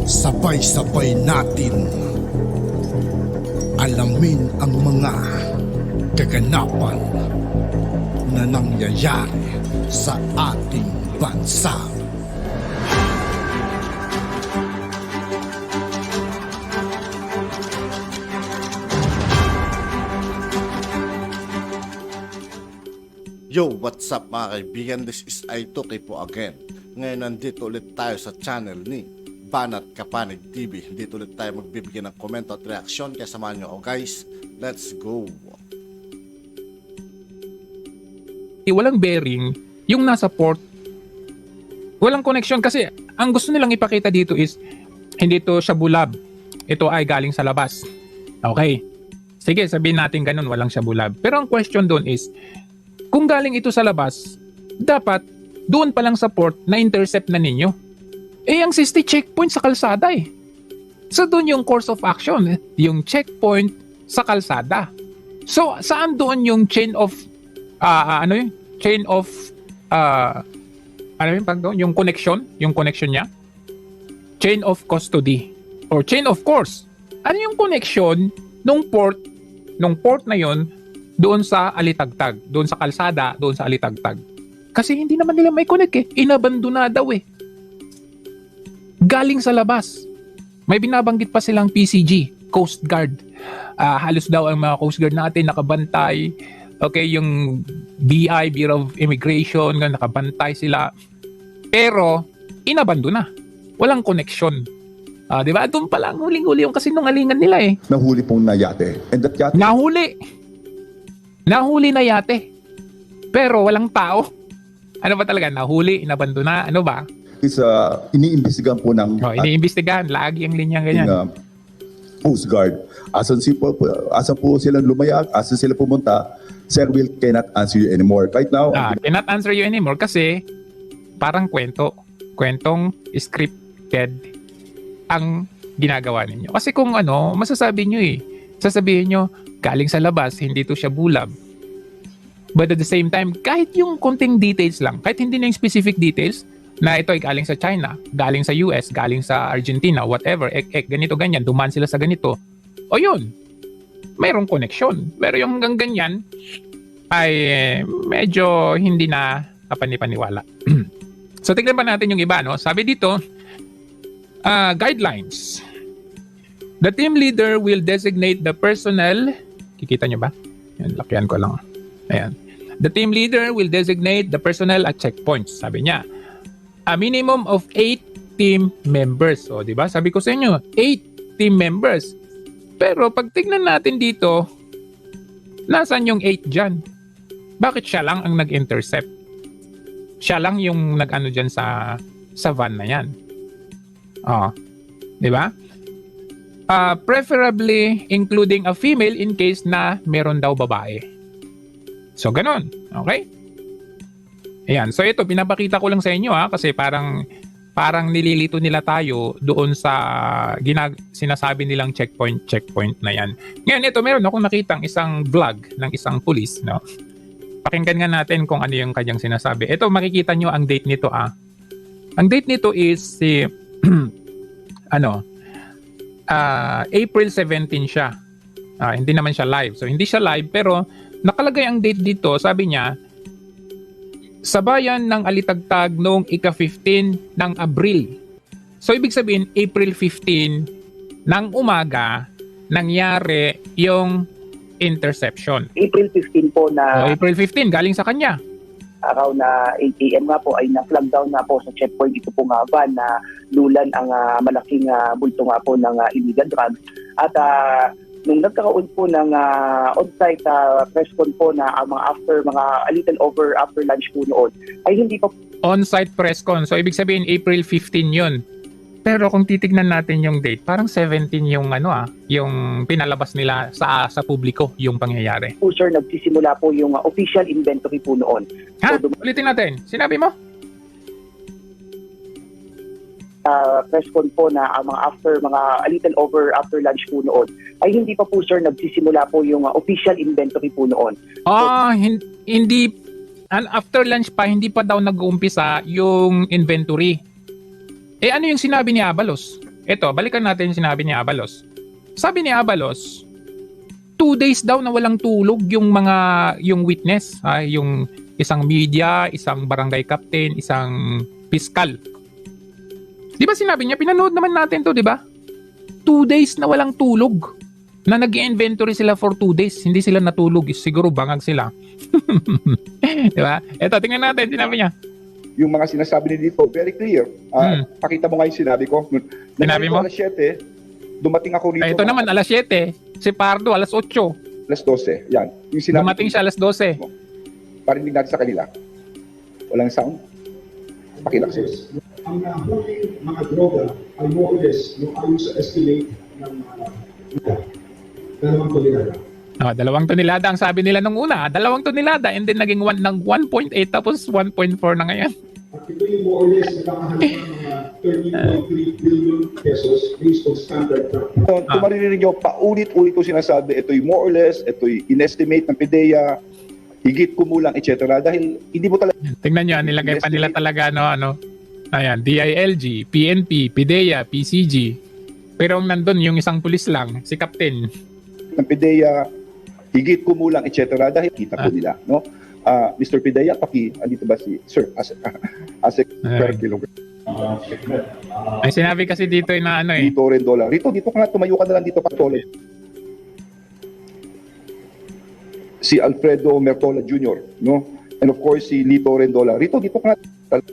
Sabay-sabay natin alamin ang mga kaganapan na nangyayari sa ating bansa. Yo, what's up mga kaibigan? This is Aitoke po again. Ngayon nandito ulit tayo sa channel ni Banat Kapanig TV. Dito ulit tayo magbibigay ng komento at reaksyon. Kaya samahan nyo ako guys. Let's go! Walang bearing yung nasa port. Walang connection kasi ang gusto nilang ipakita dito is hindi to shabulab. Ito ay galing sa labas. Okay. Sige, sabihin natin ganun, walang shabulab. Pero ang question doon is kung galing ito sa labas, dapat doon pa lang sa port na intercept na ninyo. Eh ang 60 checkpoint sa kalsada eh. So doon yung course of action, yung checkpoint sa kalsada. So saan doon yung chain of yung connection niya? Chain of custody or chain of course. Ano yung connection nung port na yon doon sa alitagtag, doon sa kalsada, doon sa alitagtag? Kasi hindi naman nila may connect eh. Inabandona daw eh. Galing sa labas. May binabanggit pa silang PCG, Coast Guard. Halos daw ang mga Coast Guard natin nakabantay. Okay, yung BI, Bureau of Immigration, nakabantay sila. Pero, inabandona. Walang connection. Di ba? Doon pa lang huling-huli yung kasinungalingan nila eh. Nahuli pong na yate. And that yate... Nahuli na yate. Pero walang tao. Ano ba talaga? Nahuli, inabandona, ano ba? is iniimbestigahan po ng iniimbestigahan. Lagi ang linyang ganyan. Coast Guard. Asan po silang lumaya, asan sila pumunta, Sir Will cannot answer you anymore. Right now, cannot answer you anymore kasi parang kwentong scripted ang ginagawa ninyo. Kasi kung masasabi nyo sasabihin nyo, galing sa labas, hindi to siya bulab. But at the same time, kahit yung konting details lang, kahit hindi na yung specific details, na ito ay galing sa China, galing sa US, galing sa Argentina, whatever, ganito, ganyan, dumaan sila sa ganito. O yun, mayroong connection. Pero yung hanggang ganyan, ay medyo hindi na kapanipaniwala. So, tignan pa natin yung iba, no? Sabi dito, guidelines. The team leader will designate the personnel. Kikita nyo ba? Yan, lakyan ko lang. Ayan. The team leader will designate the personnel at checkpoints. Sabi niya, a minimum of 8 team members. O, di ba? Sabi ko sa inyo, 8 team members. Pero pag tignan natin dito, nasan yung 8 dyan? Bakit siya lang ang nag-intercept? Siya lang yung nag-ano dyan sa van na yan. O, di ba? Preferably including a female in case na meron daw babae. So, ganun. Okay? Ayan. So, ito, pinapakita ko lang sa inyo kasi parang nililito nila tayo doon sa sinasabi nilang checkpoint na yan. Ngayon, ito, meron akong nakitang isang vlog ng isang pulis, no? Pakinggan nga natin kung ano yung kanyang sinasabi. Ito, makikita nyo ang date nito, Ang date nito is April 17 siya. Hindi naman siya live. So, hindi siya live, pero nakalagay ang date dito, sabi niya, sa bayan ng Alitagtag noong ika-15 ng Abril. So, ibig sabihin, April 15 ng umaga, nangyari yung interception. April 15 po na... April 15, galing sa kanya. Araw na 8 a.m. nga po ay na-flag down na po sa checkpoint ito po nga van na lulan ang malaking bulto nga po ng illegal drugs. At nung nagkakaon po ng on-site press con po na after a little over after lunch po noon, ay hindi pa on-site press con. So, ibig sabihin, April 15 yun. Pero kung titignan natin yung date, parang 17 yung yung pinalabas nila sa publiko yung pangyayari. po sir, nagsisimula po yung official inventory po noon. So, ulitin natin. Sinabi mo? Press con po na a little over after lunch po noon, ay hindi pa po sir nagsisimula po yung official inventory po noon. Hindi, after lunch pa, hindi pa daw nag-uumpisa yung inventory. Ano yung sinabi ni Abalos? Ito, balikan natin yung sinabi ni Abalos. Sabi ni Abalos, 2 days daw na walang tulog yung witness, yung isang media, isang barangay captain, isang piskal. Di ba sinabi niya, pinanood naman natin to, di ba? 2 days na walang tulog. Na nag-inventory sila for 2 days. Hindi sila natulog. Siguro bangag sila. Di ba? Ito, tingnan natin. Sinabi niya. Yung mga sinasabi ni dito, very clear. Pakita mo nga yung sinabi ko. Sinabi mo? Alas 7, dumating ako rito. Ito naman, alas 7. Si Pardo, alas 8. Alas 12. Yan. Yung sinabi Dumating siya alas 12. Parinig natin sa kanila. Walang sound. Pakilakas. Ang nahuling mga droga ay more or less yung ayon sa estimate ng dalawang tonelada. 2 tonelada ang sabi nila nung una. 2 tonelada and then naging 1.8 tapos 1.4 na ngayon. At ito yung more or less nakakahalaga ng mga 13.3 billion pesos based on standard practice. Kung maririnig nyo, paulit-ulit ko sinasabi, ito'y more or less, ito'y inestimate ng PIDEA, higit kumulang, etc. Dahil hindi mo talaga... Tingnan nyo, nilagay pa nila talaga ayan, DILG, PNP, PIDEA, PCG. Pero nandun yung isang pulis lang, si Captain. ng PIDEA, higit kumulang, etc. Dahil kita po nila, no? Mr. PIDEA, andito ba si Sir? As per kilogram. May sinabi kasi dito na Dito rin dollar. Dito ka nga, tumayo ka na lang dito pa tolid. Si Alfredo Mertola Jr., no? And of course, si Lito Rendola. Dito ka nga,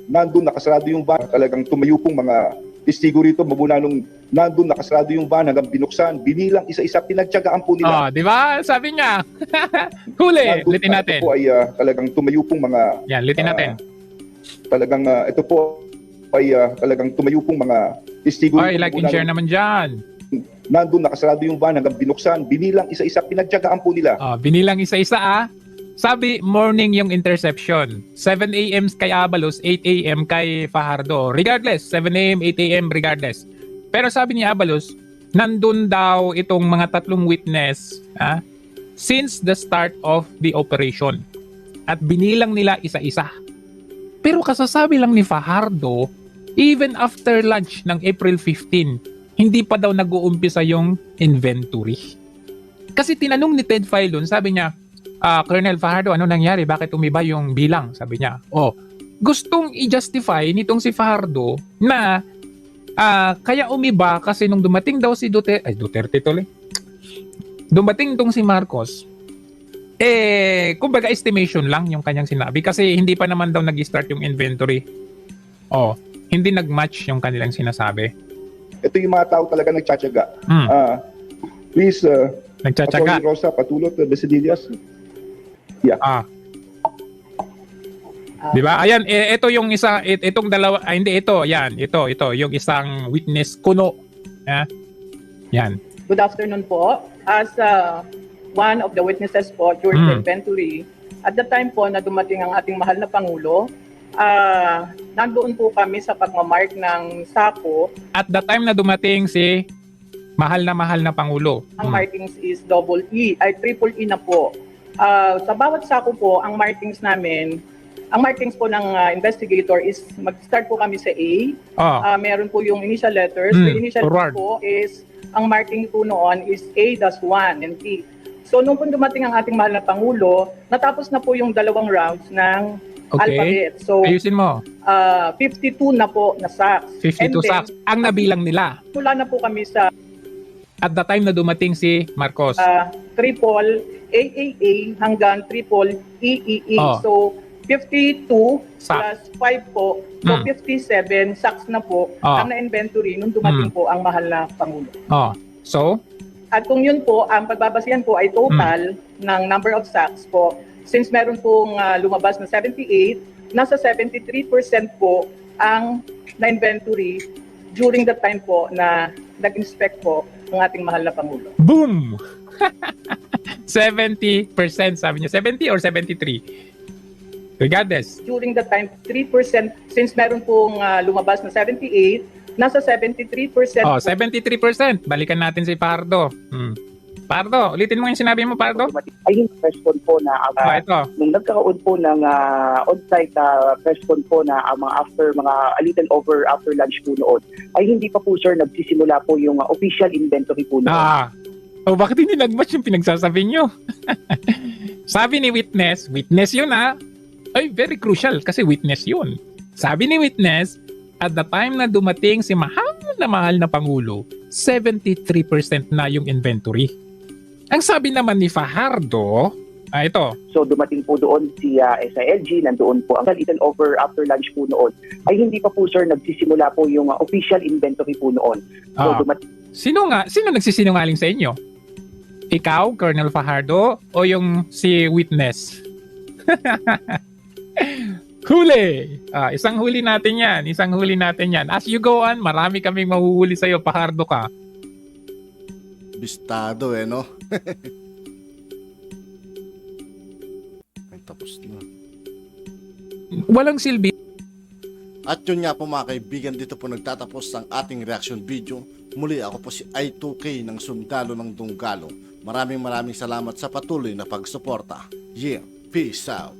nandun nakasarado yung van. Talagang tumayo pong mga testigo rito, mabuna nung nandun nakasarado yung van hanggang binuksan, binilang isa-isa, pinagtyagaan po nila. Di ba? Sabi niya. Huli, Nandun litin natin. Ito po ay talagang tumayo pong mga... Yan, litin natin. Talagang ito po ay talagang tumayo pong mga testigo. Ay, like and share naman dyan. Nandun nakasarado yung van hanggang binuksan, binilang isa-isa, pinagtyagaan po nila. Binilang isa-isa Sabi, morning yung interception. 7 a.m. kay Abalos, 8 a.m. kay Fajardo. Regardless, 7 a.m., 8 a.m. regardless. Pero sabi ni Abalos, nandun daw itong mga tatlong witness since the start of the operation. At binilang nila isa-isa. Pero kasasabi lang ni Fajardo, even after lunch ng April 15, hindi pa daw nag-uumpisa yung inventory. Kasi tinanong ni Ted Filon, sabi niya, Colonel Fajardo, ano nangyari? Bakit umiba yung bilang? Sabi niya. Gustong i-justify nitong si Fajardo na kaya umiba kasi nung dumating daw si Duterte tuloy. Dumating tong si Marcos, kumbaga estimation lang yung kanyang sinabi kasi hindi pa naman daw nag-start yung inventory. Hindi nag-match yung kanilang sinasabi. Ito yung mga tao talaga nagtsatsaga. Please, Nagtsatsaga. Atty. Rosa Patulot, Besedillas. Yeah. Di ba? Ayan, ito yung isa, itong dalawa, hindi ito, yan, ito, yung isang witness kuno. Yan. Good afternoon po. As one of the witnesses po during the inventory, at the time po na dumating ang ating mahal na Pangulo, nandoon po kami sa pagmamark ng sako. At the time na dumating si mahal na Pangulo. Ang markings is triple E na po. Sa bawat sako po, ang markings po ng investigator is mag-start po kami sa A. Meron po yung initial letters. The initial forward po is, ang marking po noon is A-1 and T. So nung po dumating ang ating mahal na Pangulo, natapos na po yung 2 rounds ng alphabet. So, ayusin mo. 52 na po na sacks. 52 sacks. Ang nabilang nila. Mula na po kami sa at the time na dumating si Marcos. triple AAA hanggang triple EEE. So, 52 plus 5 po. So, 57 sacks na po ang na-inventory nung dumating po ang mahal na Pangulo. So? At kung yun po, ang pagbabasihan po ay total ng number of sacks po. Since meron pong lumabas na 78, nasa 73% po ang na-inventory during the time po na nag-inspect po ng ating mahal na Pangulo. Boom! 70% sabi niya. 70 or 73? Regardless. During the time, 3%, since meron pong lumabas na 78, nasa 73%. 73%. Balikan natin si Pardo. Pardo, ulitin mo yung sinabi mo, Pardo. Ay hindi press con po na Ito. nung nagkakaroon po ng on-site press con po na mga after mga a little over after lunch po noon, ay hindi pa po sir nagsisimula po yung official inventory po noon. Bakit hindi nag-match yung pinagsasabi nyo? Sabi ni witness yun ay very crucial kasi witness yun. Sabi ni witness, at the time na dumating si mahal na Pangulo, 73% na yung inventory. Ang sabi naman ni Fajardo, ito. So dumating po doon si SILG, nandoon po ang little over after lunch po noon, ay hindi pa po sir nagsisimula po yung official inventory po noon. So Sino nagsisinungaling sa inyo? Ikaw, Colonel Fajardo, o yung si witness? Huli! Isang huli natin yan. As you go on, marami kaming mahuhuli sa'yo, Fajardo ka. Bistado no? Ay, tapos na. Walang silbi. At yun nga po mga kaibigan, dito po nagtatapos ang ating reaction video. Muli ako po si I2K ng Sundalo ng Dunggalo. Maraming salamat sa patuloy na pagsuporta. Yeah, peace out.